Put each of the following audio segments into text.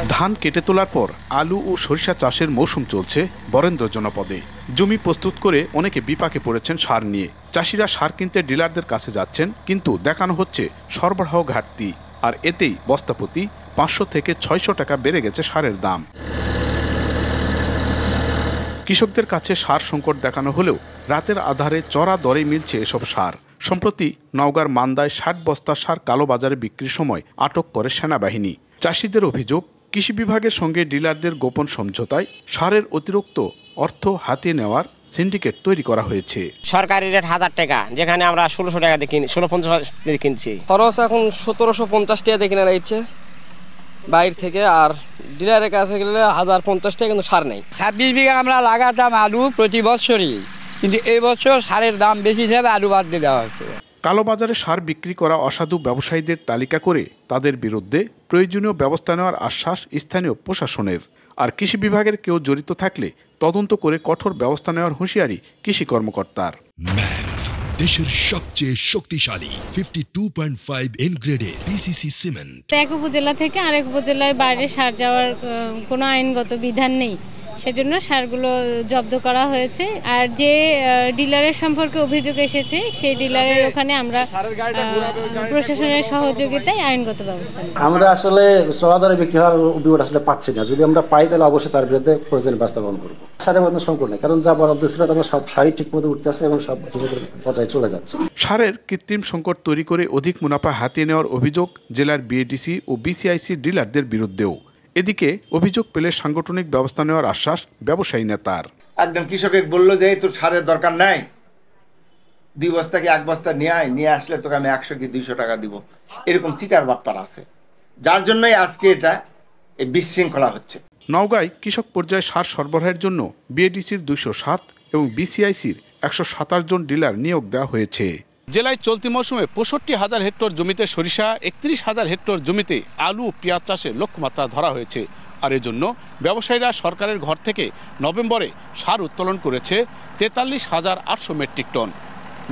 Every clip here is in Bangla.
ধান কেটে তোলার পর আলু ও সরিষা চাষের মৌসুম চলছে বরেন্দ্র জনপদে। জমি প্রস্তুত করে অনেকে বিপাকে পড়েছেন সার নিয়ে। চাষিরা সার কিনতে ডিলারদের কাছে যাচ্ছেন, কিন্তু দেখানো হচ্ছে সরবরাহ ঘাটতি, আর এতেই বস্তাপ্রতি 500 থেকে 600 টাকা বেড়ে গেছে সারের দাম। কৃষকদের কাছে সার সংকট দেখানো হলেও রাতের আধারে চড়া দরে মিলছে এসব সার। সম্প্রতি নওগাঁর মান্দায় 60 বস্তা সার কালোবাজারে বিক্রির সময় আটক করে সেনাবাহিনী। চাষিদের অভিযোগ, কৃষি বিভাগের সঙ্গে ডিলারদের গোপন সমঝোতায় সারের অতিরিক্ত অর্থ হাতিয়ে নেওয়ার সিন্ডিকেট তৈরি করা হয়েছে। সরকারি রেট 1000 টাকা, যেখানে আমরা 1600 টাকা দিয়ে কিনি, 1650 দিয়ে কিনছি। খরচ এখন 1750 টাকা দিয়ে কিনে নিচ্ছে বাইরে থেকে, আর ডিলারের কাছে গেলে 1050 টাকা, কিন্তু সার নেই। 26 বিঘা আমরা লাগাতাম আলু প্রতি বছরই, কিন্তু এই বছর সারের দাম বেশি হিসাবে আলু বাদ দিয়ে দেওয়া হচ্ছে। কালোবাজারে সার বিক্রি করা অসাধু ব্যবসায়ীদের তালিকা করে তাদের বিরুদ্ধে প্রয়োজনীয় ব্যবস্থা নেওয়ার আশ্বাস স্থানীয় প্রশাসনের। আর কৃষি বিভাগের কেউ জড়িত থাকলে তদন্ত করে কঠোর ব্যবস্থা নেওয়ার হুঁশিয়ারি কৃষি কর্মকর্তার। ম্যাক্স, দেশের সবচেয়ে শক্তিশালী 52.5 এন গ্রেডের পিসিসি সিমেন্ট। এক উপজেলা থেকে আরেক উপজেলায় বাইরে সার যাওয়ার কোনো আইনগত বিধান নেই, সেজন্য সারগুলো জব্দ করা হয়েছে। আর যে ডিলারের সম্পর্কে অভিযোগ এসেছে, সেই ডিলারের ওখানে আমরা প্রশাসনের সহযোগিতায় আইনগত ব্যবস্থা নেব। আমরা আসলে চড়া দরে বিক্রি হওয়ার অভিযোগ আসলে পাচ্ছি না। যদি আমরা পাই তাহলে অবশ্যই তার বিরুদ্ধে প্রয়োজনীয় ব্যবস্থা গ্রহণ করবো। সারের মধ্যে সংকট নেই, কারণ যা বরাদ্দ ছিল আমরা সব সারই ঠিক মতো উঠতেছে এবং সব পর্যায়ে চলে যাচ্ছে। সারের কৃত্রিম সংকট তৈরি করে অধিক মুনাফা হাতিয়ে নেওয়ার অভিযোগ জেলার বিএডিসি ও বিসিআইসি ডিলারদের বিরুদ্ধেও। এদিকে অভিযোগ পেলে সাংগঠনিক ব্যবস্থা নেওয়ার আশ্বাস ব্যবসায়ী নেতার। একজন কৃষক বললো যে তোর সারের দরকার নাই, 2 বস্তা কি 1 বস্তা নিয়ে আসলে তোকে আমি 100 কি 200 টাকা দিব, এরকম চিটার বাটপার আছে, যার জন্যই আজকে এটা বিশৃঙ্খলা হচ্ছে। নওগাঁয় কৃষক পর্যায়ে সার সরবরাহের জন্য বিএডিসির 207 এবং বিসিআইসির 127 জন ডিলার নিয়োগ দেওয়া হয়েছে। জেলায় চলতি মৌসুমে 65,000 হেক্টর জমিতে সরিষা, 31,000 হেক্টর জমিতে আলু ও পেঁয়াজ চাষের লক্ষ্যমাত্রা ধরা হয়েছে। আর এজন্য ব্যবসায়ীরা সরকারের ঘর থেকে নভেম্বরে সার উত্তোলন করেছে 43,800 মেট্রিক টন।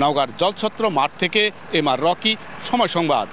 নওগাঁর জলছত্র মাঠ থেকে এমআর রকি, সময় সংবাদ।